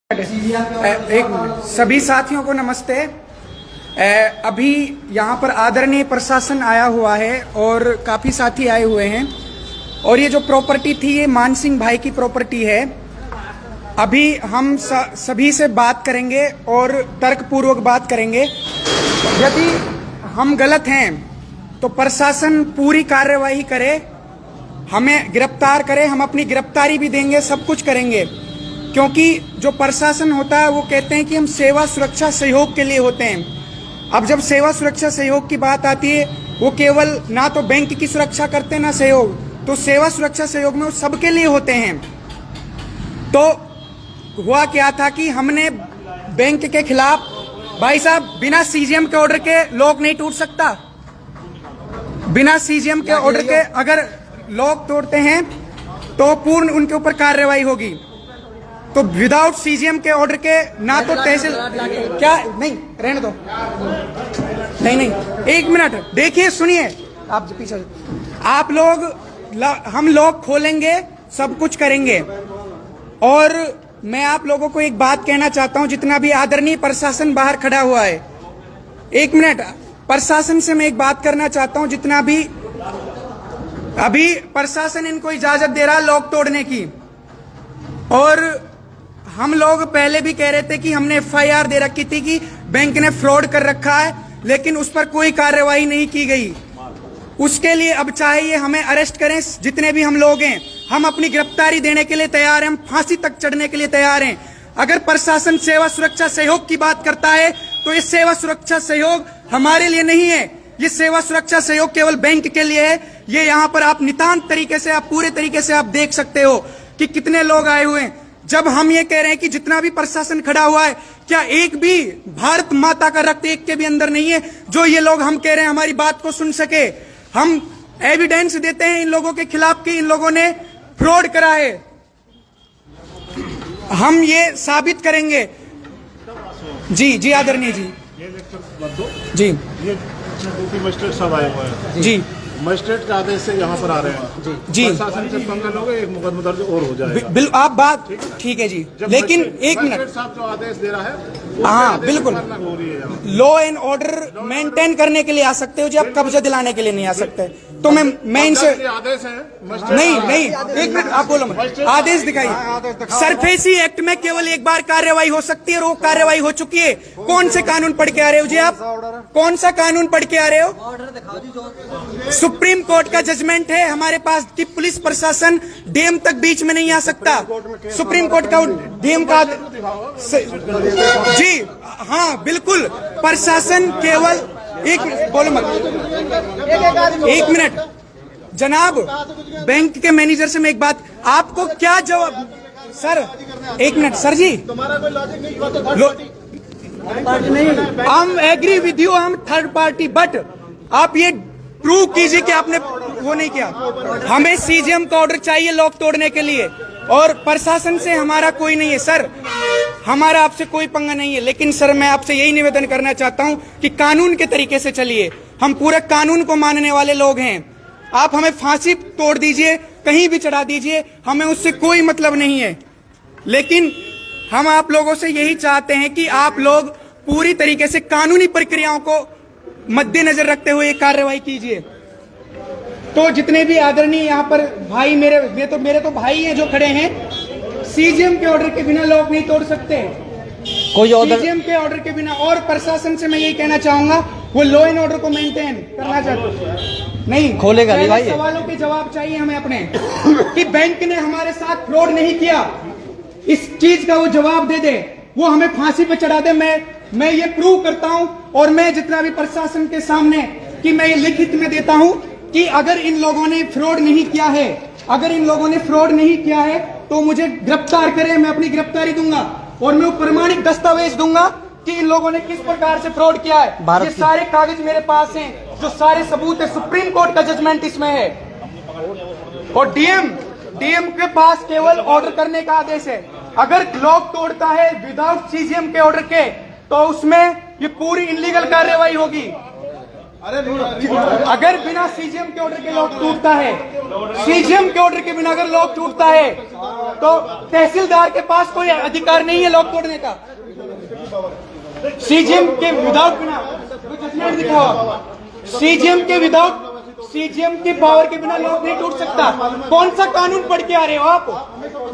एक मिनट। सभी साथियों को नमस्ते। अभी यहाँ पर आदरणीय प्रशासन आया हुआ है और काफ़ी साथी आए हुए हैं और ये जो प्रॉपर्टी थी ये मान सिंह भाई की प्रॉपर्टी है। अभी हम सभी से बात करेंगे और तर्कपूर्वक बात करेंगे। यदि हम गलत हैं तो प्रशासन पूरी कार्यवाही करे, हमें गिरफ्तार करे, हम अपनी गिरफ्तारी भी देंगे, सब कुछ करेंगे। क्योंकि जो प्रशासन होता है वो कहते हैं कि हम सेवा सुरक्षा सहयोग के लिए होते हैं। अब जब सेवा सुरक्षा सहयोग की बात आती है वो केवल ना तो बैंक की सुरक्षा करते हैं ना सहयोग, तो सेवा सुरक्षा सहयोग में वो सबके लिए होते हैं। तो हुआ क्या था कि हमने बैंक के खिलाफ, भाई साहब बिना सीजीएम के ऑर्डर के लॉक नहीं टूट सकता। बिना सीजीएम के ऑर्डर के अगर लॉक तोड़ते हैं तो पूर्ण उनके ऊपर कार्रवाई होगी। तो विदाउट सीजीएम के ऑर्डर के ना तो तहसील क्या नहीं रहने दो, नहीं एक मिनट देखिए, सुनिए आप पीछे। आप लोग हम लोग खोलेंगे, सब कुछ करेंगे। और मैं आप लोगों को एक बात कहना चाहता हूं, जितना भी आदरणीय प्रशासन बाहर खड़ा हुआ है, एक मिनट, प्रशासन से मैं एक बात करना चाहता हूं। जितना भी अभी प्रशासन इनको इजाजत दे रहा है लॉक तोड़ने की, और हम लोग पहले भी कह रहे थे कि हमने एफआईआर दे रखी थी कि बैंक ने फ्रॉड कर रखा है, लेकिन उस पर कोई कार्रवाई नहीं की गई। उसके लिए अब चाहे ये हमें अरेस्ट करें, जितने भी हम लोग हैं, हम अपनी गिरफ्तारी देने के लिए तैयार हैं, हम फांसी तक चढ़ने के लिए तैयार हैं। अगर प्रशासन सेवा सुरक्षा सहयोग की बात करता है तो ये सेवा सुरक्षा सहयोग हमारे लिए नहीं है, ये सेवा सुरक्षा सहयोग केवल बैंक के लिए है। ये यहाँ पर आप नितांत तरीके से, आप पूरे तरीके से आप देख सकते हो कि कितने लोग आए हुए हैं। जब हम ये कह रहे हैं कि जितना भी प्रशासन खड़ा हुआ है, क्या एक भी भारत माता का रक्त एक के भी अंदर नहीं है जो ये लोग हम कह रहे हैं हमारी बात को सुन सके? हम एविडेंस देते हैं इन लोगों के खिलाफ कि इन लोगों ने फ्रॉड करा है, हम ये साबित करेंगे। जी आदरणीय जी, जी मजिस्ट्रेट सब आए हुए हैं जी, मजिस्ट्रेट के आदेश से यहाँ पर आ रहे हैं जी। प्रशासन से पंगा लोगे, एक मुकदमा दर्ज और हो जाएगा। आप बात ठीक है जी, लेकिन एक मिनट साहब जो आदेश दे रहा है, हाँ बिल्कुल, लॉ एंड ऑर्डर मेंटेन करने के लिए आ सकते हो जी, आप कब्जा दिलाने के लिए नहीं आ सकते। तो मैं इनसे आदेश है नहीं एक मिनट आप बोलो, आदेश दिखाइए। सरफेसी एक्ट में केवल एक बार कार्रवाई हो सकती है और वो कार्रवाई हो चुकी है। कौन से कानून पढ़ के आ रहे हो जी आप? कौन सा कानून पढ़ के आ रहे हो? सुप्रीम कोर्ट का जजमेंट है हमारे पास कि पुलिस प्रशासन डीएम तक बीच में नहीं आ सकता। सुप्रीम कोर्ट का डीएम का जी हाँ बिल्कुल, प्रशासन केवल एक बोलो मत, एक मिनट जनाब, बैंक के मैनेजर से मैं एक बात, आपको क्या जवाब? सर एक मिनट सर जी, हम एग्री विद यू, हम थर्ड पार्टी, बट आप ये प्रूव कीजिए कि आपने वो नहीं किया। हमें सीजीएम का ऑर्डर चाहिए लॉक तोड़ने के लिए, और प्रशासन से हमारा कोई नहीं है सर, हमारा आपसे कोई पंगा नहीं है। लेकिन सर मैं आपसे यही निवेदन करना चाहता हूं कि कानून के तरीके से चलिए, हम पूरे कानून को मानने वाले लोग हैं। आप हमें फांसी तोड़ दीजिए, कहीं भी चढ़ा दीजिए, हमें उससे कोई मतलब नहीं है। लेकिन हम आप लोगों से यही चाहते हैं कि आप लोग पूरी तरीके से कानूनी प्रक्रियाओं को मद्देनजर रखते हुए कार्रवाई कीजिए। तो जितने भी आदरणीय यहाँ पर भाई, मेरे तो भाई हैं जो खड़े हैं, सीजीएम के ऑर्डर के बिना लॉक नहीं तोड़ सकते, कोई ऑर्डर, सीजीएम के ऑर्डर के बिना। और प्रशासन से मैं यही कहना चाहूंगा, वो लॉ एंड ऑर्डर को मेंटेन करना चाहते नहीं, खोलेगा नहीं भाई। सवालों के जवाब चाहिए हमें अपने कि बैंक ने हमारे साथ फ्रॉड नहीं किया, इस चीज का वो जवाब दे दे, वो हमें फांसी पे चढ़ा दे। मैं ये प्रूव करता हूं, और मैं जितना भी प्रशासन के सामने कि मैं ये लिखित में देता हूं कि अगर इन लोगों ने फ्रॉड नहीं किया है, अगर इन लोगों ने फ्रॉड नहीं किया है तो मुझे गिरफ्तार करें, मैं अपनी गिरफ्तारी दूंगा और मैं प्रमाणिक दस्तावेज दूंगा कि इन लोगों ने किस प्रकार से फ्रॉड किया है। ये सारे कागज मेरे पास हैं, जो सारे सबूत है, सुप्रीम कोर्ट का जजमेंट इसमें है। और डीएम के पास केवल ऑर्डर करने का आदेश है। अगर लॉक तोड़ता है विदाउट सीजीएम के ऑर्डर के, तो उसमें ये पूरी इलीगल कार्रवाई होगी। अगर बिना सीजीएम के ऑर्डर के लॉक टूटता है, सीजीएम के ऑर्डर के बिना अगर लॉक टूटता है तो तहसीलदार के पास कोई अधिकार नहीं है लॉक तोड़ने का। सीजीएम के विदाउट बिना जजमेंट दिखाओ, सीजीएम के पावर के बिना लॉक नहीं टूट सकता। कौन सा कानून पढ़ के आ रहे हो आप?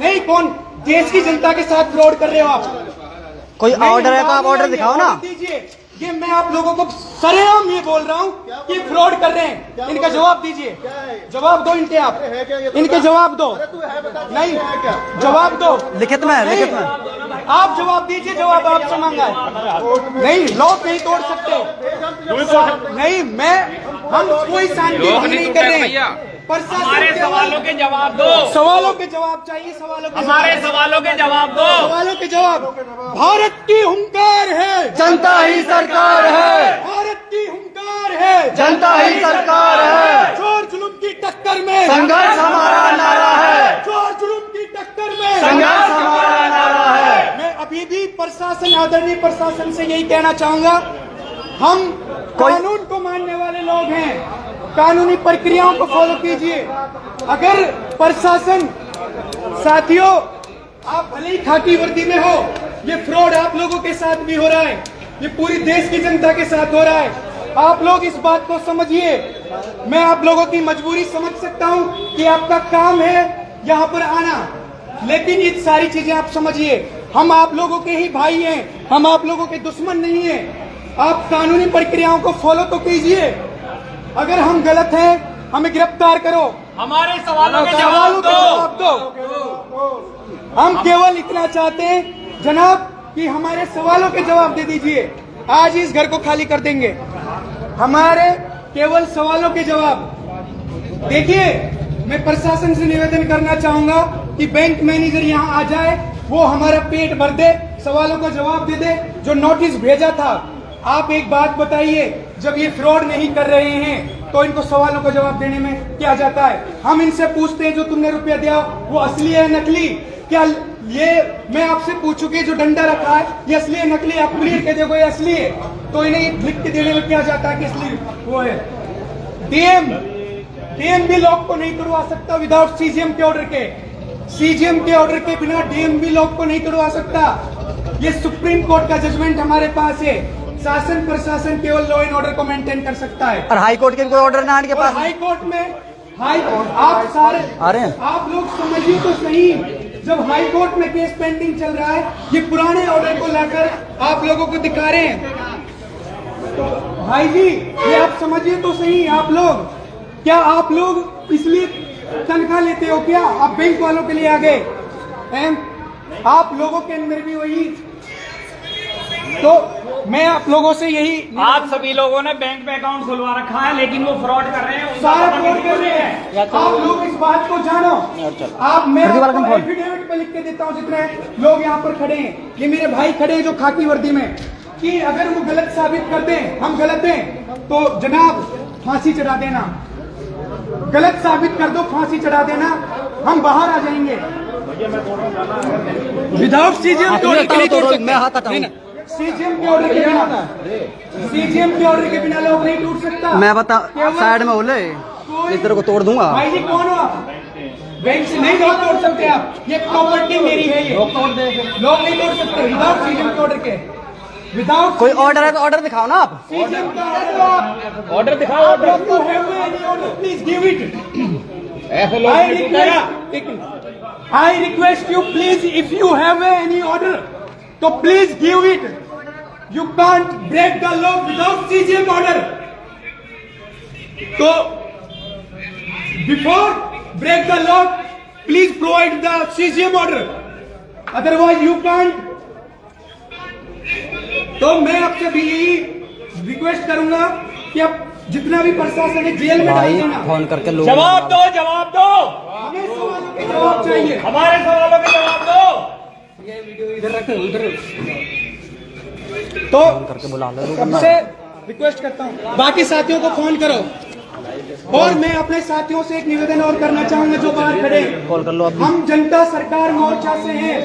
नहीं, कौन देश की जनता के साथ फ्रॉड कर रहे हो आप? कोई ऑर्डर है तो आप ऑर्डर दिखाओ ना। दीजिए, ये मैं आप लोगों को सरेआम ये बोल रहा हूँ कि फ्रॉड कर रहे हैं। इनका जवाब दीजिए, जवाब दो इनके, आप इनके जवाब दो। नहीं, जवाब दो लिखित में, लिखित में आप जवाब दीजिए, जवाब आपसे मांगा है। नहीं, लॉक नहीं तोड़ सकते। नहीं, हम कोई शांति नहीं कर रहे हैं। हमारे सवालों के जवाब दो। सवालों के जवाब चाहिए, सवालों के हमारे सवालों के जवाब दो। सवालों के जवाब। भारत की हुंकार है, जनता ही सरकार है। भारत की हुंकार है, जनता ही सरकार है। चोर जुल्म की टक्कर में संघर्ष हमारा नारा है। चोर जुल्म की टक्कर में संघर्ष हमारा नारा है। मैं अभी भी प्रशासन, आदरणीय प्रशासन से यही कहना चाहूंगा, हम कानून को मानने वाले लोग हैं, कानूनी प्रक्रियाओं को फॉलो कीजिए। अगर प्रशासन, साथियों, आप भले ही खाकी वर्दी में हो, ये फ्रॉड आप लोगों के साथ भी हो रहा है, ये पूरी देश की जनता के साथ हो रहा है। आप लोग इस बात को समझिए। मैं आप लोगों की मजबूरी समझ सकता हूं कि आपका काम है यहाँ पर आना, लेकिन ये सारी चीजें आप समझिए। हम आप लोगों के ही भाई हैं, हम आप लोगों के दुश्मन नहीं हैं। आप कानूनी प्रक्रियाओं को फॉलो तो कीजिए। अगर हम गलत हैं, हमें गिरफ्तार करो। हमारे सवालों के सवालों जवाब के दो। जवाब दो। हम केवल इतना चाहते हैं जनाब कि हमारे सवालों के जवाब दे दीजिए। आज इस घर को खाली कर देंगे। हमारे केवल सवालों के जवाब देखिए। मैं प्रशासन से निवेदन करना चाहूंगा कि बैंक मैनेजर यहाँ आ जाए, वो हमारा पेट भर दे, सवालों का जवाब दे दे। जो नोटिस भेजा था, आप एक बात बताइए, जब ये फ्रॉड नहीं कर रहे हैं तो इनको सवालों का जवाब देने में क्या जाता है? हम इनसे पूछते हैं जो तुमने रुपया दिया वो असली है नकली? क्या ये मैं आपसे पूछूं कि जो डंडा रखा है ये असली है नकली? आप क्लियर कह दोगे ये असली है, तो इन्हें लिख के देने में क्या जाता है कि असली वो है? डीएम भी लॉक को नहीं तोड़वा सकता विदाउट सीजीएम के ऑर्डर के। सीजीएम के ऑर्डर के बिना डीएम भी लॉक को नहीं तोड़वा सकता। ये सुप्रीम कोर्ट का जजमेंट हमारे पास है। शासन प्रशासन केवल लॉ एंड ऑर्डर को मेंटेन कर सकता है। और हाई कोर्ट के कोई ऑर्डर ना के पास। हाई कोर्ट में आप सारे आ रहे हैं। आप लोग समझिए तो सही, जब हाई कोर्ट में केस पेंडिंग चल रहा है, ये पुराने ऑर्डर को लाकर आप लोगों को दिखा रहे हैं। तो भाई जी, ये आप समझिए तो सही। आप लोग क्या, आप लोग इसलिए तनख्वाह लेते हो क्या? आप बैंक वालों के लिए आ गए हैं? आप लोगों के अंदर भी वही। तो मैं आप लोगों से यही, आप सभी लोगों ने बैंक में अकाउंट खुलवा रखा है, लेकिन वो फ्रॉड कर रहे हैं। सारा फ्रॉड कर रहे हैं। आप लोग इस बात को जानो। आप, मैं आपको एफिडेविट पे लिख के देता हूँ, जितने लोग यहाँ पर खड़े हैं, ये मेरे भाई खड़े हैं जो खाकी वर्दी में, कि अगर वो गलत साबित कर दें, हम गलत हैं, तो जनाब फांसी चढ़ा देना। गलत साबित कर दो, फांसी चढ़ा देना, हम बाहर आ जाएंगे। विदाउट सीजीएम के ऑर्डर के नहीं तोड़ सकते। मैं हाथ हटाऊं। सीजीएम के ऑर्डर के बिना, सीजीएम के ऑर्डर के बिना लोग नहीं टूट सकता। मैं बता साइड में बोले, इधर को तोड़ दूंगा। भाई जी कौन हो आप? बैंक से नहीं लोग तोड़ सकते आप। ये प्रॉपर्टी मेरी है, ये लोग नहीं तोड़ सकते विदाउट सीजीएम के ऑर्डर के। विदाउट कोई ऑर्डर है तो ऑर्डर दिखाओ ना आप। सीजीएम का ऑर्डर दो आप। ऑर्डर दिखाओ। Please give it. I request you, please, if you have any order, so please give it. You can't break the law without CGM order. So, before break the law, please provide the CGM order. Otherwise, you can't. तो मैं आपसे भी यही request करूंगा कि आप जितना भी प्रशासन है जेल में डाल देना। फोन करके लोग जवाब दो, जवाब दो। हमें सवालों के जवाब चाहिए। हमारे सवालों के जवाब दो। ये वीडियो इधर रखें, उधर। तो करके बुला लो। सबसे रिक्वेस्ट करता हूँ, बाकी साथियों को फोन करो। और मैं अपने साथियों से एक निवेदन और करना चाहूंगा जो बाहर खड़े हैं। कॉल कर लो अभी। हम जनता सरकार मोर्चा से हैं।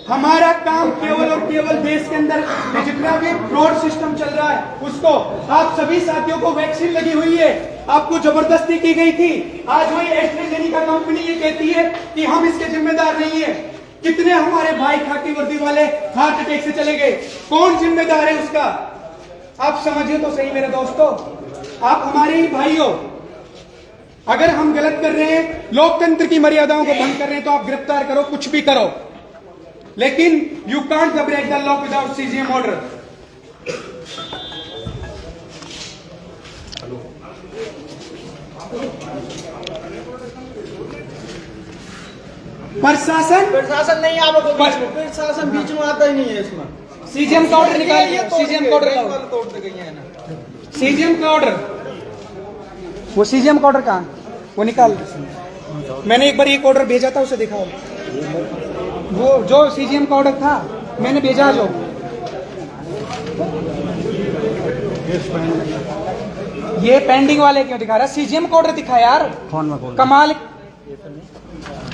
हमारा काम केवल और केवल देश के अंदर जितना भी फ्रॉड सिस्टम चल रहा है उसको, आप सभी साथियों को वैक्सीन लगी हुई है, आपको जबरदस्ती की गई थी। आज वही एस्ट्राजेनेका कंपनी ये कहती है कि हम इसके जिम्मेदार नहीं है। कितने हमारे भाई खाकी वर्दी वाले हार्ट अटैक से चले गए, कौन जिम्मेदार है उसका? आप समझिए तो सही मेरे दोस्तों, आप हमारे ही भाई हो। अगर हम गलत कर रहे हैं, लोकतंत्र की मर्यादाओं को भंग कर रहे हैं, तो आप गिरफ्तार करो, कुछ भी करो, लेकिन you can't break the law without CGM order. प्रशासन नहीं आ प्रशासन बीच में आता ही नहीं है इसमें। सीजीएम का ऑर्डर निकालिए, सीजीएम का ऑर्डर, सीजीएम का ऑर्डर, वो सीजीएम का ऑर्डर कहाँ, वो निकाल। मैंने एक बार एक ऑर्डर भेजा था, उसे दिखाओ, वो जो सीजीएम का ऑर्डर था मैंने भेजा। जो ये पेंडिंग वाले क्यों दिखा रहा है? सीजीएम का ऑर्डर दिखा यार, फोन में बोल कमाल।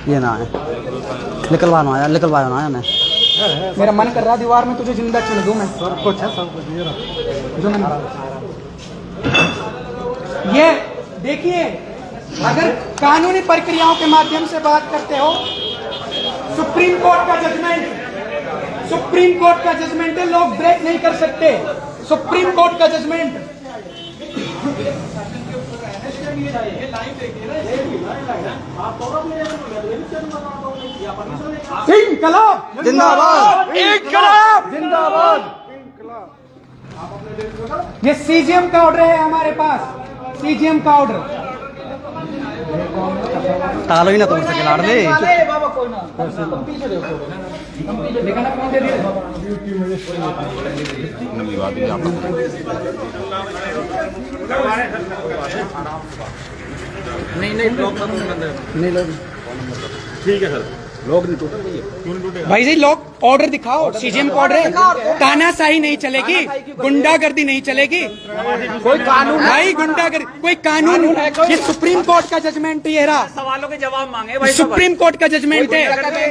ये ना है, निकलवाना है, निकलवाना है। मैं मेरा मन कर रहा दीवार में तुझे जिंदा चुन दूं मैं। सब कुछ है, सब कुछ जो मैंने ये देखिए, अगर कानूनी प्रक्रियाओं के माध्यम से बात करते हो, सुप्रीम कोर्ट का जजमेंट, सुप्रीम कोर्ट का जजमेंट है, लोग ब्रेक नहीं कर सकते। सुप्रीम कोर्ट का जजमेंट। इनकलाब जिंदाबाद, इनकलाब जिंदाबाद। ये सीजीएम का ऑर्डर है हमारे पास, सीजीएम का ऑर्डर। तालो ही ना तोड़ सके लाड़ दे। नहीं लोग ठीक है सर, लोग नहीं टूटे, क्यों नहीं टूटे? भाई जी, लोग ऑर्डर दिखाओ, सीजीएम का ऑर्डर है। तानाशाही नहीं चलेगी, गुंडागर्दी नहीं चलेगी, कोई कानून भाई, गुंडागर्दी कोई कानून। ये सुप्रीम कोर्ट का जजमेंट, ये रहा। सवालों के जवाब मांगे भाई, सुप्रीम कोर्ट का जजमेंट है,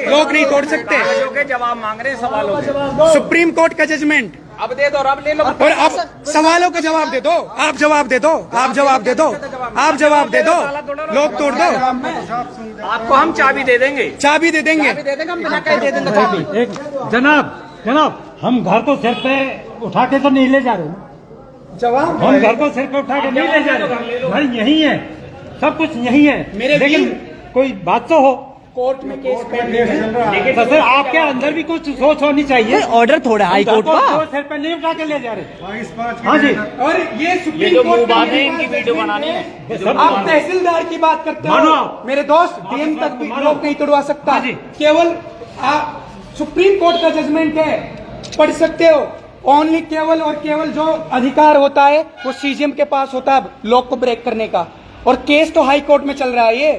लोग नहीं तोड़ सकते। सवालों के जवाब मांग रहे हैं, सवालों के। सुप्रीम कोर्ट का जजमेंट, अब दे दो, अब ले लो, और अब सवालों का जवाब दे दो। आप जवाब दे दो, आप जवाब दे दो, आप जवाब दे दो, लोग तोड़ दो। आपको हम चाबी दे देंगे, चाबी दे देंगे। हम बिना कहे दे देंगे चाबी। एक जनाब हम घर को सिर पे उठा के तो नहीं ले जा रहे, जवाब हम घर को सिर पे उठा के नहीं ले जा रहे भाई, यही है, सब कुछ यही है। मेरे लेकिन कोई बात तो हो, कोर्ट में केस पेंडिंग है। तो सर आपके अंदर भी कुछ सोच होनी चाहिए। ऑर्डर थोड़ा हाई कोर्ट को का। सिर पे नहीं उठा के ले जा रहे। हाँ जी, और ये सुप्रीम कोर्ट का इनकी वीडियो बनानी है। आप तहसीलदार की बात करते मानो हो आप। मेरे दोस्त, डीएम तक भी मानो। लोग नहीं तोड़वा सकता। हाँ जी। केवल सुप्रीम कोर्ट का जजमेंट है, पढ़ सकते हो। ओनली केवल और केवल जो अधिकार होता है वो सीजीएम के पास होता है लॉक को ब्रेक करने का, और केस तो हाई कोर्ट में चल रहा है। ये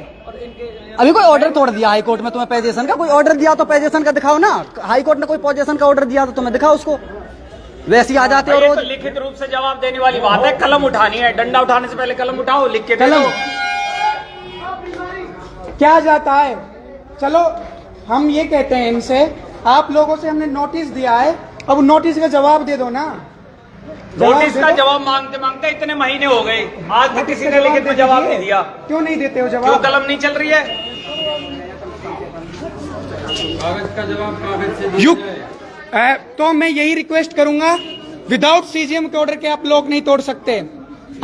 अभी कोई ऑर्डर तोड़ दिया हाई कोर्ट में, तुम्हें पोजीशन का कोई ऑर्डर दिया तो पोजीशन का दिखाओ ना। हाई कोर्ट ने कोई पोजीशन का ऑर्डर दिया तो तुम्हें दिखाओ उसको, वैसे ही आ जाते हो ये रोज। तो लिखित रूप से जवाब देने वाली बात है, कलम उठानी है, डंडा उठाने से पहले कलम उठाओ, लिख के दे कलम दो। क्या जाता है। चलो हम ये कहते हैं इनसे, आप लोगों से हमने नोटिस दिया है, अब नोटिस का जवाब दे दो ना। नोटिस का जवाब मांगते मांगते इतने महीने हो गए, आज तक किसी ने लिखित में जवाब नहीं दिया। क्यों नहीं देते हो क्यों जवाब? कलम नहीं चल रही है? तो मैं यही रिक्वेस्ट करूंगा, विदाउट सीजीएम के ऑर्डर के आप लोग नहीं तोड़ सकते।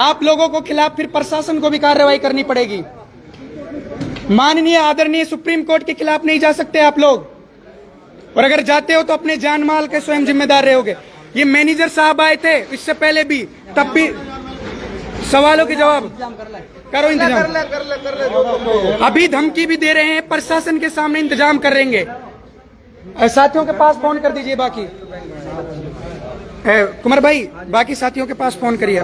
आप लोगों को खिलाफ फिर प्रशासन को भी कार्रवाई करनी पड़ेगी। माननीय आदरणीय सुप्रीम कोर्ट के खिलाफ नहीं जा सकते आप लोग, और अगर जाते हो तो अपने जान माल के स्वयं जिम्मेदार रहोगे। ये मैनेजर साहब आए थे इससे पहले भी, तब भी सवालों के जवाब करो, इंतजाम। अभी धमकी भी दे रहे हैं, प्रशासन के सामने इंतजाम करेंगे। साथियों के पास फोन कर दीजिए, बाकी कुमार भाई बाकी साथियों के पास फोन करिए।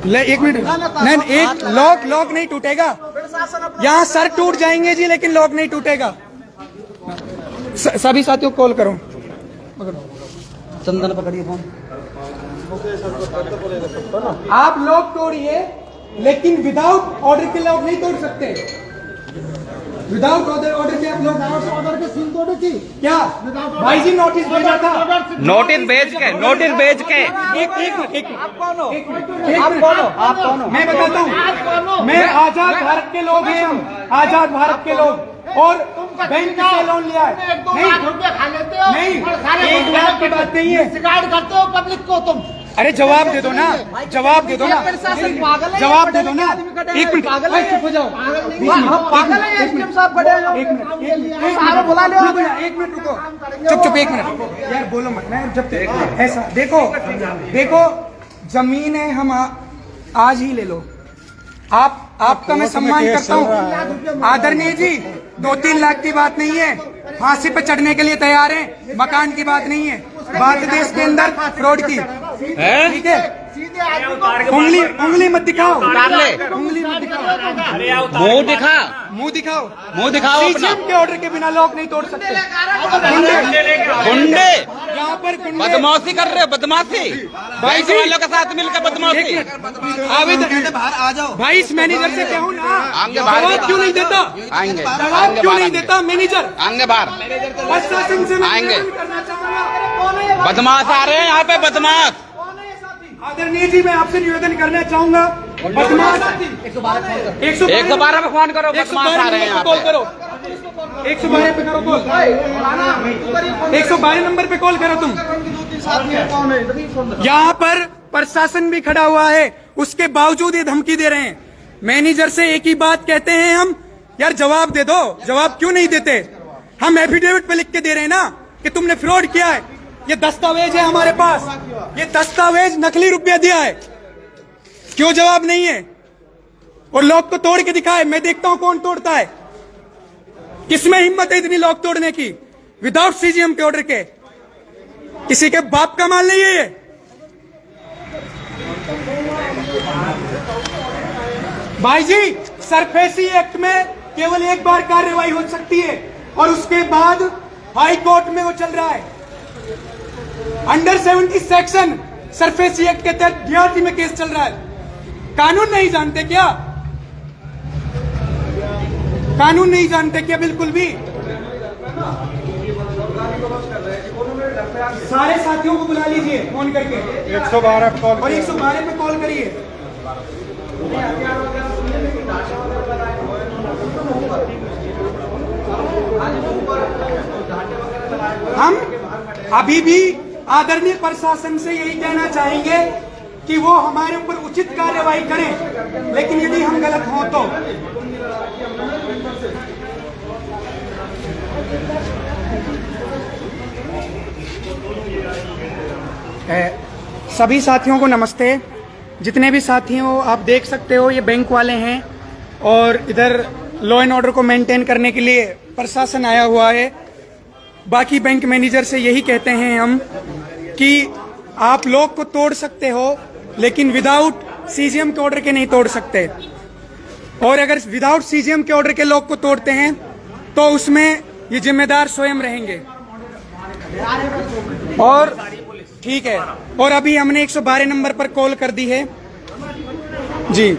ले एक मिनट, नहीं एक लॉक नहीं टूटेगा, यहाँ सर टूट जाएंगे जी, लेकिन लॉक नहीं टूटेगा। सभी साथियों को कॉल करो। चंदन पकड़िए फोन। आप लोग तोड़िए, लेकिन विदाउट ऑर्डर के लोग नहीं तोड़ सकते। विदाउट ऑर्डर के आप लोग ऑर्डर के सील तोड़े थी क्या? भाई जी नोटिस भेजा था। नोटिस भेज के आप कौन हो? मैं बताता हूँ। मैं आजाद भारत के लोग हैं, हम आजाद भारत के लोग, और बैंक से लोन लिया है। नहीं, 1 लाख की बात नहीं है। शिकायत करते हो पब्लिक को तुम। अरे जवाब दे दो ना, जवाब दे दो ना, जवाब दे दो ना। 1 मिनट चुप हो जाओ। पागल है एसडीएम साहब खड़े हैं। 1 मिनट बुला लो। 1 मिनट रुको, चुप 1 मिनट यार, बोलो मत। मैं जब ऐसा देखो जमीन है, हम आज ही ले लो। आपका मैं सम्मान करता हूँ आदरणीय जी। 2-3 लाख की बात नहीं है, फांसी पे चढ़ने के लिए तैयार हैं, मकान की बात नहीं है, बात देश के अंदर फ्रॉड की। ठीक है, उंगली मत दिखाओ, उंगली मत दिखाओ, मुंह दिखाओ। सीजीएम के ऑर्डर के बिना लोग नहीं तोड़ सकते। गुंडे यहाँ पर बदमाशी कर रहे हो, बदमाशी भाई वालों के साथ मिलकर बदमाशी। आवेदन बाहर आ जाओ भाई। इस मैनेजर से कहूँ ना, आगे बाहर जवाब क्यों नहीं देता? आएंगे, जवाब क्यों नहीं देता मैनेजर? आएंगे बाहर, प्रशासन से मैं आएंगे। निवेदन करना चाहूंगा। बदमाश आ रहे हैं यहाँ पे, बदमाश। आदरणीय जी, मैं आपसे निवेदन करना चाहूंगा, बदमाश 112 पे फोन करो, बदमाश आ रहे हैं यहाँ कॉल पे। करो, 112 पे करो कॉल, 112 नंबर पे कॉल करो तुम। यहाँ पर प्रशासन भी खड़ा हुआ है, उसके बावजूद ये धमकी दे रहे हैं। मैनेजर से एक ही बात कहते हैं हम, यार जवाब दे दो। जवाब क्यों नहीं देते? हम एफिडेविट पे लिख के दे रहे हैं ना कि तुमने फ्रॉड किया है। ये दस्तावेज है हमारे पास, ये दस्तावेज नकली रुपया दिया है। क्यों जवाब नहीं है? और लोग को तोड़ के दिखाए, मैं देखता हूं कौन तोड़ता है। किसमें हिम्मत है इतनी लोग तोड़ने की विदाउट सीजीएम के ऑर्डर के? किसी के बाप का माल नहीं है ये। भाई जी, सरफेसी एक्ट में केवल एक बार कार्रवाई हो सकती है और उसके बाद हाई कोर्ट में वो चल रहा है। अंडर 70 सेक्शन सरफेसी एक्ट के तहत डीआरटी में केस चल रहा है। कानून नहीं जानते क्या? कानून नहीं जानते क्या? बिल्कुल भी। सारे साथियों को बुला लीजिए फोन करके, 112 पे कॉल और 112 पे कॉल करिए। हम अभी भी आदरणीय प्रशासन से यही कहना चाहेंगे कि वो हमारे ऊपर उचित कार्रवाई करें, लेकिन यदि हम गलत हों तो। सभी साथियों को नमस्ते। जितने भी साथी हो, आप देख सकते हो ये बैंक वाले हैं और इधर लॉ एंड ऑर्डर को मेंटेन करने के लिए प्रशासन आया हुआ है। बाकी बैंक मैनेजर से यही कहते हैं हम कि आप लोग को तोड़ सकते हो, लेकिन विदाउट सीजीएम के ऑर्डर के नहीं तोड़ सकते। और अगर विदाउट सीजीएम के ऑर्डर के लोग को तोड़ते हैं तो उसमें ये जिम्मेदार स्वयं रहेंगे। और ठीक है, और अभी हमने 112 नंबर पर कॉल कर दी है जी।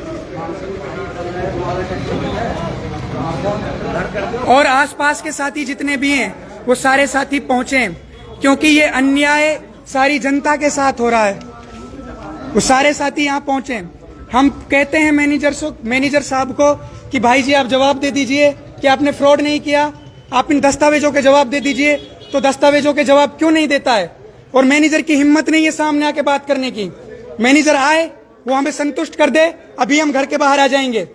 और आसपास के साथी जितने भी हैं वो सारे साथी पहुंचे, क्योंकि ये अन्याय सारी जनता के साथ हो रहा है। वो सारे साथी यहाँ पहुंचे। हम कहते हैं मैनेजर साहब को कि भाई जी आप जवाब दे दीजिए कि आपने फ्रॉड नहीं किया, आप इन दस्तावेजों के जवाब दे दीजिए। तो दस्तावेजों के जवाब क्यों नहीं देता है? और मैनेजर की हिम्मत नहीं है सामने आके बात करने की। मैनेजर आए, वो हमें संतुष्ट कर दे, अभी हम घर के बाहर आ जाएंगे।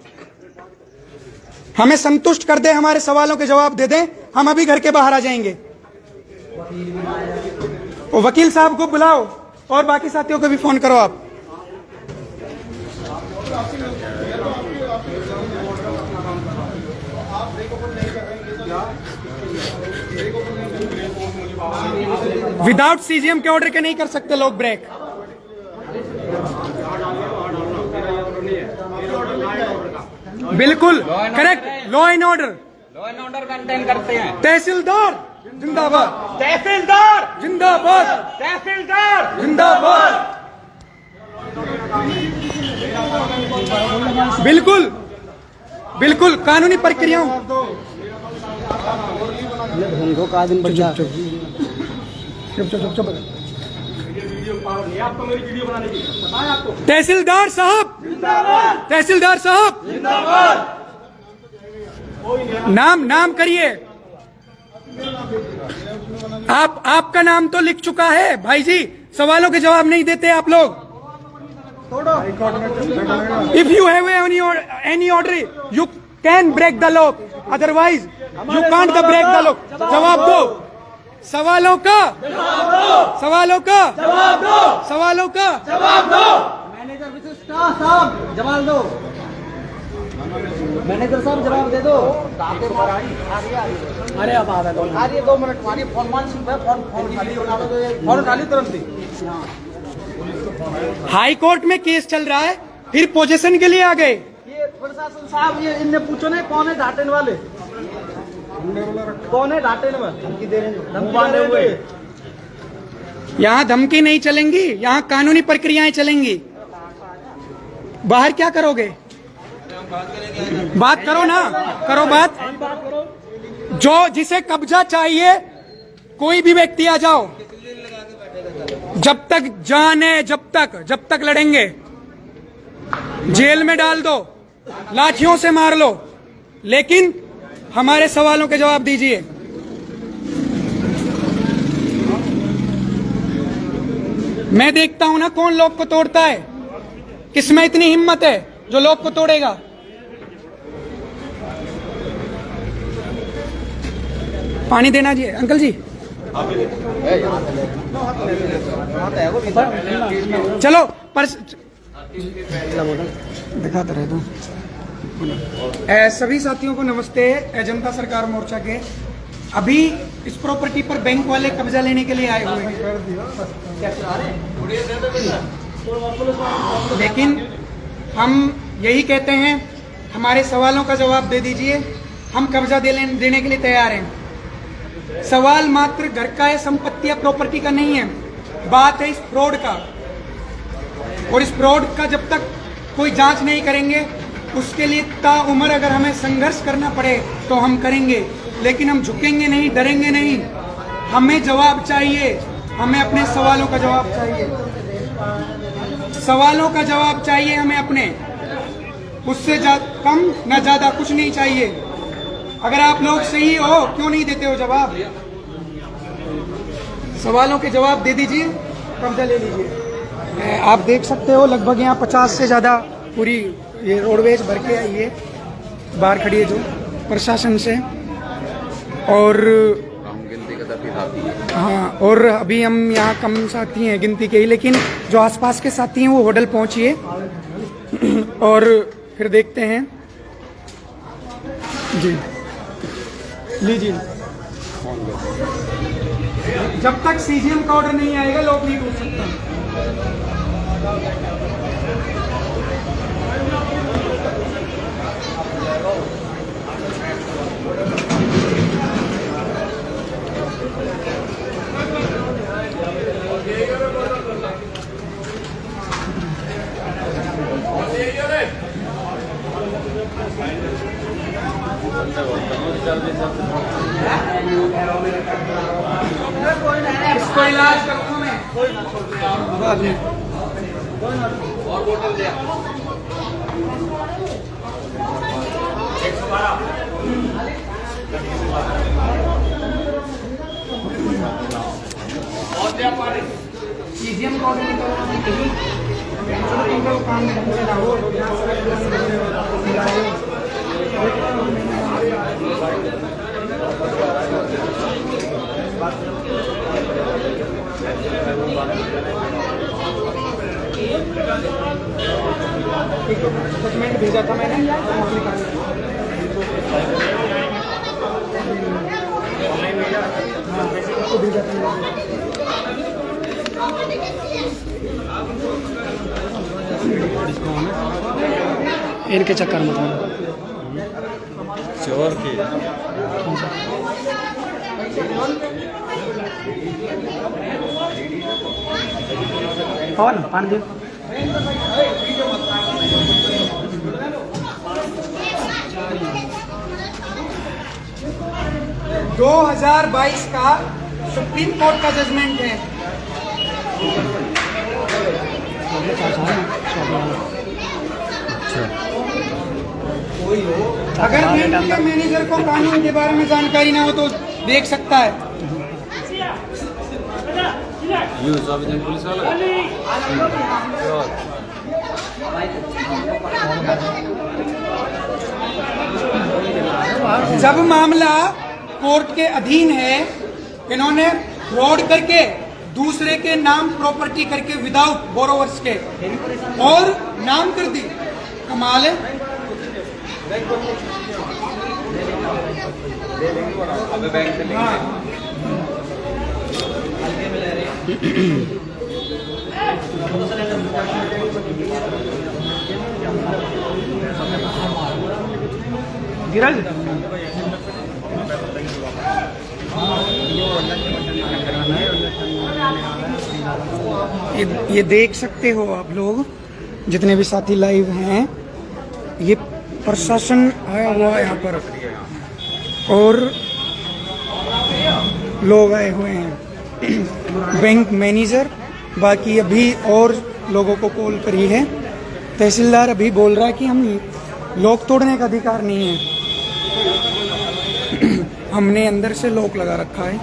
हमें संतुष्ट कर दे, हमारे सवालों के जवाब दे दे, हम अभी घर के बाहर आ जाएंगे। वो वकील साहब को बुलाओ और बाकी साथियों को भी फोन करो आप। विदाउट सीजीएम के ऑर्डर के नहीं कर सकते लोग ब्रेक। बिल्कुल correct, law and order maintain करते हैं। तहसीलदार जिंदाबाद, तहसीलदार जिंदाबाद, तहसीलदार जिंदाबाद। बिल्कुल बिल्कुल कानूनी प्रक्रियाओं ढूंढो का दिन बच्चा चुप चुप चुप। तहसीलदार साहब, तहसीलदार साहब, नाम करिए। आपका नाम तो लिख चुका है भाई जी, सवालों के जवाब नहीं देते आप लोग। If you have any order you can break the law, otherwise you can't the break the law. जवाब दो सवालों का, सवालों का जवाब दो, सवालों का जवाब दो। मैनेजर साहब जवाब दो, मैनेजर साहब जवाब दे दो। अरे अब आ रही 2 मिनट मारिए, फोन मान फोन उठा ली तुरंत ही। हाई कोर्ट में केस चल रहा है, फिर पोजीशन के लिए आ गए। ये प्रशासन साहब, ये इनने पूछो ना कौन है डांटने वाले, कौन है डांटने वाले, धमकी दे रहे हुए। यहाँ धमकी नहीं चलेंगी, यहाँ कानूनी प्रक्रियाएं चलेंगी। बाहर क्या करोगे? बात करो ना, करो बात। जो जिसे कब्जा चाहिए कोई भी व्यक्ति आ जाओ, जब तक जान है, जब तक लड़ेंगे। जेल में डाल दो, लाठियों से मार लो, लेकिन हमारे सवालों के जवाब दीजिए। मैं देखता हूं ना कौन लोग को तोड़ता है, किसमें इतनी हिम्मत है जो लोग को तोड़ेगा। पानी देना जी अंकल जी। चलो पर दिखाते रहे तो। सभी साथियों को नमस्ते। जनता सरकार मोर्चा के अभी इस प्रॉपर्टी पर बैंक वाले कब्जा लेने के लिए आए हुए हैं, लेकिन हम यही कहते हैं हमारे सवालों का जवाब दे दीजिए। हम कब्जा देने के लिए तैयार हैं। सवाल मात्र घर का है, संपत्ति या प्रॉपर्टी का नहीं है, बात है इस फ्रॉड का। और इस फ्रॉड का जब तक कोई जांच नहीं करेंगे, उसके लिए ताउम्र अगर हमें संघर्ष करना पड़े तो हम करेंगे, लेकिन हम झुकेंगे नहीं, डरेंगे नहीं। हमें जवाब चाहिए, हमें अपने सवालों का जवाब चाहिए, सवालों का जवाब चाहिए हमें अपने। उससे कम ना ज्यादा कुछ नहीं चाहिए। अगर आप लोग सही हो, क्यों नहीं देते हो जवाब? सवालों के जवाब दे दीजिए, कब्जा ले लीजिए। आप देख सकते हो लगभग यहाँ 50 से ज्यादा पूरी ये रोडवेज भर के आई है, बाहर खड़ी है जो प्रशासन से। और हाँ, और अभी हम यहाँ कम साथी हैं गिनती के ही, लेकिन जो आसपास के साथी हैं वो होटल पहुंचिए और फिर देखते हैं जी। लीजिए, जब तक सीजीएम का ऑर्डर नहीं आएगा लोग नहीं पूछ सकते। इसको इलाज करूंगा मैं बाद में। और बोतल दिया 112 और दिया पानी। सीजीएम को ऑर्डर निकालना नहीं, काम डॉक्यूमेंट भेजा था मैंने, इनके चक्कर में था चोर की और पानी दे। 2022 का सुप्रीम कोर्ट का जजमेंट है। अगर बैंक के मैनेजर को कानून के बारे में जानकारी ना हो तो देख सकता है। पुलिस वाला जब मामला कोर्ट के अधीन है, इन्होंने फ्रॉड करके दूसरे के नाम प्रॉपर्टी करके विदाउट बोरोवर्स के और नाम कर दी। कमाल है। धीरज ये देख सकते हो आप लोग, जितने भी साथी लाइव हैं, ये प्रशासन आया हुआ है यहाँ पर और लोग आए हुए हैं, बैंक मैनेजर, बाकी अभी और लोगों को कॉल करी है। तहसीलदार अभी बोल रहा है कि हम लॉक तोड़ने का अधिकार नहीं है, हमने अंदर से लॉक लगा रखा है।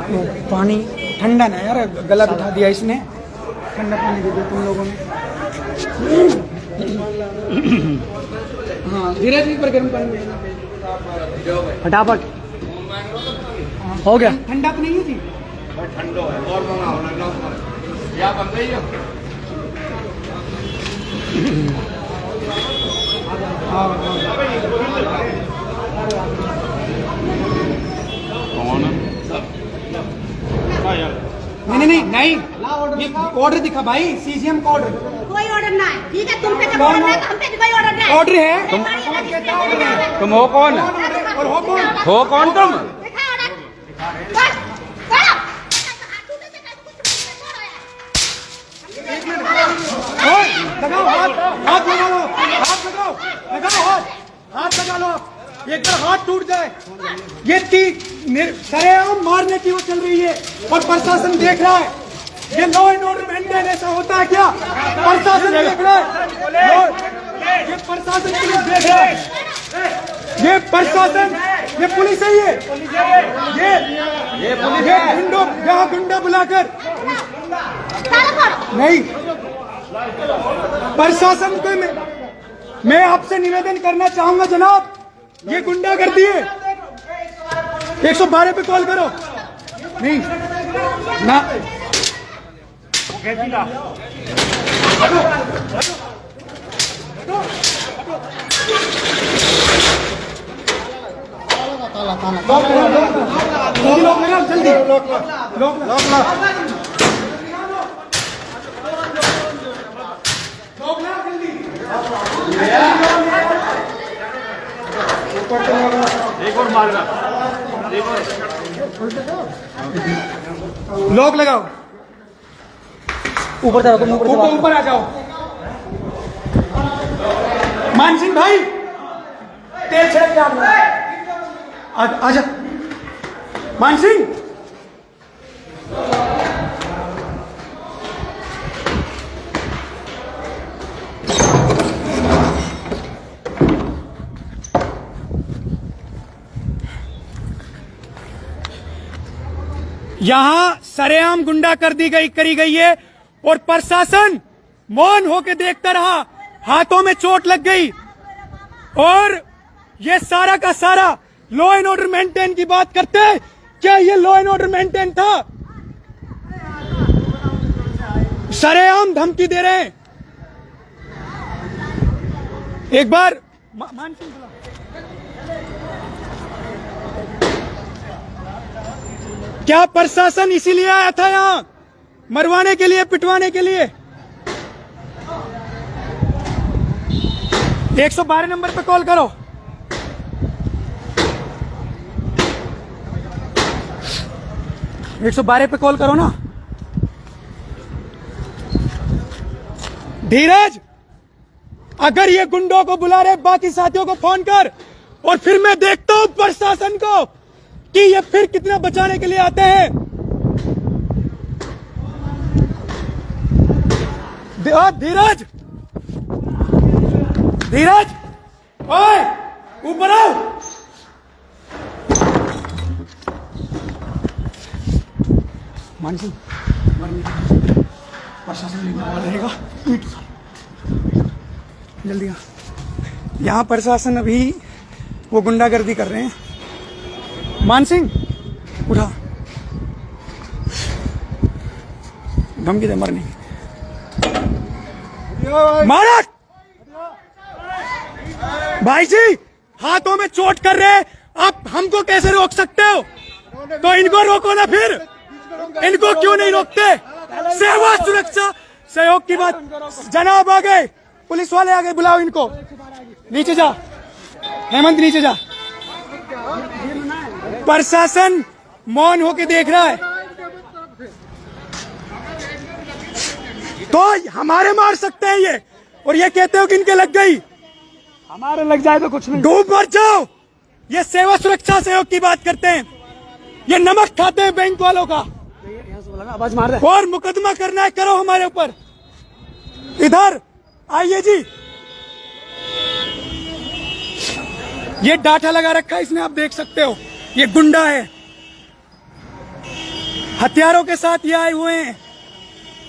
वो पानी ठंडा ना यार, गला बिठा दिया इसने, ठंडा पानी दे दो तुम लोगों ने। हाँ धीरे धीरे पर गर्म पानी फटाफट हो गया। ठंडा तो नहीं है जी? ठंडो है और मंगाओ या बन गई है। नहीं, ये ऑर्डर दिखा भाई, सीजीएम का ऑर्डर। कोई ऑर्डर ना है, ठीक है? तुम पे जब ऑर्डर है तो हम पे भी कोई ऑर्डर नहीं है। ऑर्डर है। तुम हो कौन? और हो कौन? हो कौन तुम? दिखा ऑर्डर। बस करो। लगाओ हाथ लगा लो, हाथ लगाओ, हाथ लगा लो। एक बार हाथ टूट जाए, ये सरेआम मारने की वो चल रही है और प्रशासन देख रहा है। ये लॉ एंड ऑर्डर मेंटेन ऐसा होता है क्या? प्रशासन देख रहा है, ये प्रशासन पुलिस देख रहा है, ये प्रशासन, ये पुलिस है, ये गुंडों, यहाँ गुंडा बुलाकर नहीं, प्रशासन को मैं आपसे निवेदन करना चाहूंगा जनाब, ये गुंडा कर दिए। 112 पे कॉल करो। नहीं ना जल्दी एक और मारना, एक और लॉक लगाओ। ऊपर चलो, तुम ऊपर आ जाओ। मान सिंह भाई, तेल छिड़क के आजा। मान सिंह, यहां सरेआम गुंडा कर करी गई है और प्रशासन मौन होकर देखता रहा, हाथों में चोट लग गई और ये सारा का सारा लॉ एंड ऑर्डर मेंटेन की बात करते हैं। क्या ये लॉ एंड ऑर्डर मेंटेन था? सरेआम धमकी दे रहे हैं। एक बार मान सिंह बुला। क्या प्रशासन इसीलिए आया था यहां, मरवाने के लिए, पिटवाने के लिए? 112 नंबर पे कॉल करो। एक 112 पे कॉल करो ना। धीरज, अगर ये गुंडों को बुला रहे, बाकी साथियों को फोन कर, और फिर मैं देखता हूं प्रशासन को कि ये फिर कितना बचाने के लिए आते हैं। धीरज, धीरज, ओए ऊपर आओ। मान सिंह, प्रशासन लेने वाला रहेगा, जल्दी आ। यहाँ प्रशासन अभी वो गुंडागर्दी कर रहे हैं। मान सिंह उठा, धमकी दे मरने की। मारा भाई जी, हाथों में चोट कर रहे हैं, आप हमको कैसे रोक सकते हो? तो इनको रोको ना, फिर इनको क्यों नहीं रोकते? सेवा सुरक्षा सहयोग की बात। जनाब आ गए, पुलिस वाले आ गए, बुलाओ इनको। नीचे जा हेमंत, नीचे जा। प्रशासन मौन होके देख रहा है। तो हमारे मार सकते हैं ये, और ये कहते हो कि इनके लग गई। हमारे लग जाए तो कुछ नहीं, डूब मर जाओ। ये सेवा सुरक्षा सहयोग की बात करते हैं, ये नमक खाते हैं बैंक वालों का। आवाज मार रहे और मुकदमा करना है, करो हमारे ऊपर। इधर आइए जी, ये डाटा लगा रखा है इसने, आप देख सकते हो। ये गुंडा है, हथियारों के साथ ये आए हुए हैं,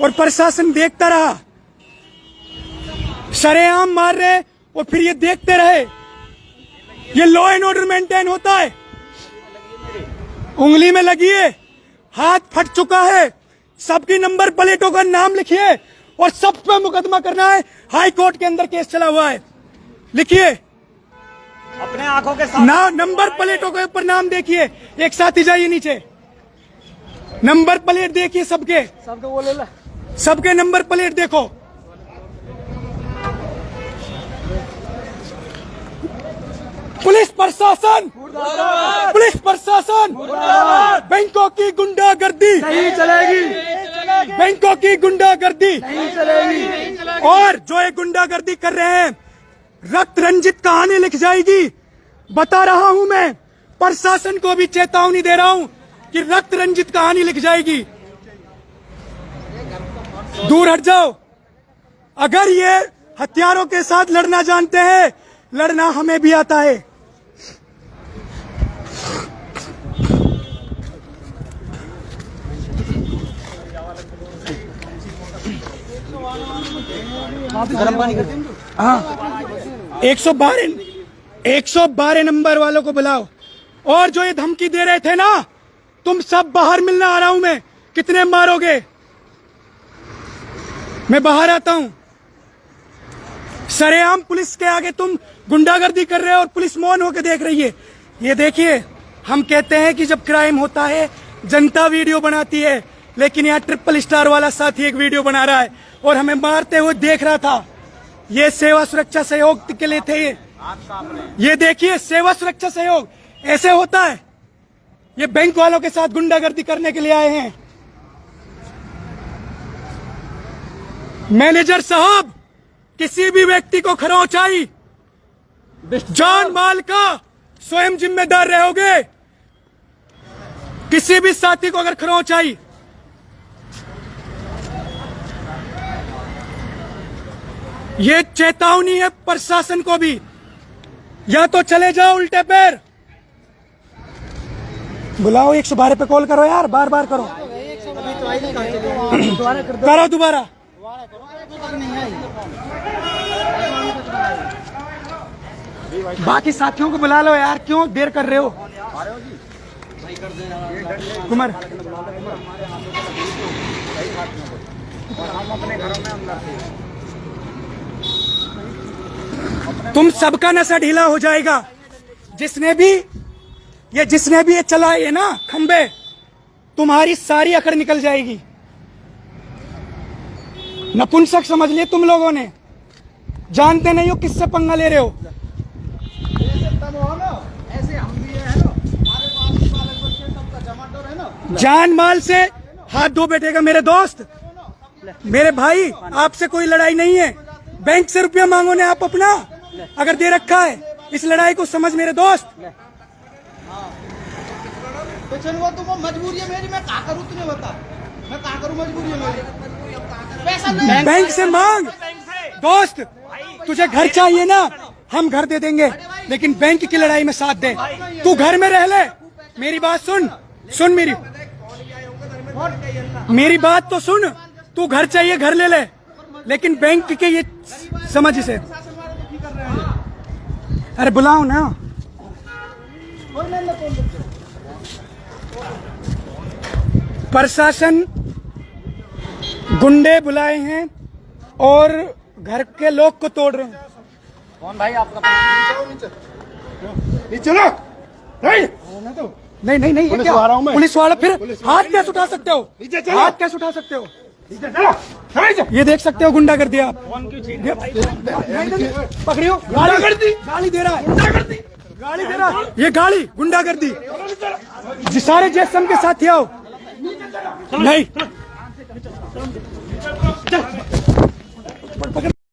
और प्रशासन देखता रहा। शरेआम मार रहे और फिर ये देखते रहे। ये लॉ एंड ऑर्डर मेंटेन होता है। उंगली में लगी है, हाथ फट चुका है, सबकी नंबर प्लेटों का नाम लिखिए और सब पे मुकदमा करना है। हाई कोर्ट के अंदर केस चला हुआ है, लिखिए अपने आंखों के सामने ना, नंबर प्लेटों के ऊपर नाम देखिए। एक साथ ही जाइए नीचे, नंबर प्लेट देखिए सबके, सबके नंबर प्लेट देखो। पुलिस प्रशासन, पुलिस प्रशासन, बैंकों की गुंडागर्दी नहीं चलेगी, बैंकों की गुंडागर्दी नहीं चलेगी। और जो ये गुंडागर्दी कर रहे हैं, रक्त रंजित कहानी लिख जाएगी। बता रहा हूं मैं, प्रशासन को भी चेतावनी दे रहा हूं कि रक्त रंजित कहानी लिख जाएगी। दूर हट जाओ। अगर ये हथियारों के साथ लड़ना जानते हैं, लड़ना हमें भी आता है। गर्म पानी करते हैं। हाँ, 112 नंबर वालों को बुलाओ। और जो ये धमकी दे रहे थे ना, तुम सब बाहर मिलना आ रहा हूं मैं, कितने मारोगे? मैं बाहर आता हूं। सरेआम पुलिस के आगे तुम गुंडागर्दी कर रहे हो और पुलिस मौन होकर देख रही है। ये देखिए, हम कहते हैं कि जब क्राइम होता है जनता वीडियो बनाती है, लेकिन यहाँ ट्रिपल स्टार वाला साथी एक वीडियो बना रहा है और हमें मारते हुए देख रहा था। ये सेवा सुरक्षा सहयोग के लिए थे। ये देखिए, सेवा सुरक्षा सहयोग ऐसे होता है। ये बैंक वालों के साथ गुंडागर्दी करने के लिए आए हैं। मैनेजर साहब, किसी भी व्यक्ति को खरोंच आई, जान माल का स्वयं जिम्मेदार रहोगे। किसी भी साथी को अगर खरोंच आई, ये चेतावनी है प्रशासन को भी। या तो चले जाओ उल्टे पैर। बुलाओ, 112 पे कॉल करो यार, बार बार करो। करो दोबारा। बाकी साथियों को बुला लो यार, क्यों देर कर रहे हो? कुमार, तुम सबका नशा ढीला हो जाएगा। जिसने भी ये चलाए है ना खंबे, तुम्हारी सारी अकड़ निकल जाएगी। नपुंसक समझ लिए तुम लोगों ने, जानते नहीं हो किससे पंगा ले रहे हो। जान माल से हाथ धो बैठेगा मेरे दोस्त, मेरे भाई। आपसे कोई लड़ाई नहीं है। बैंक से रुपया मांगो ने आप अपना, अगर दे रखा है इस लड़ाई को समझ मेरे दोस्त। तो चल वो तुमको मजबूरी है मेरी, मैं क्या करूँ तुम्हें बता, मैं क्या करूँ, मजबूरी है मेरी, पैसा नहीं बैंक से मांग दोस्त, तुझे घर चाहिए ना, हम घर दे देंगे, लेकिन बैंक की लड़ाई में साथ दे। तू घर में रह ले, मेरी बात सुन, सुन मेरी बात तो सुन। तू घर चाहिए घर ले ले, लेकिन बैंक के ये समझ इसे। अरे बुलाओ ना। प्रशासन गुंडे बुलाए हैं और घर के लोग को तोड़ रहे हैं। कौन भाई आपका? चलो नहीं नहीं नहीं, पुलिस वाला हूं मैं। पुलिस वाला फिर हाथ कैसे उठा सकते हो? हाथ कैसे उठा सकते हो? ये देख सकते हो गुंडागर्दी आप। पकड़ियो, गाली दे रहा है, गाली दे रहा है, ये गाली गुंडागर्दी। सारे जैसम के साथ ही आओ। नहीं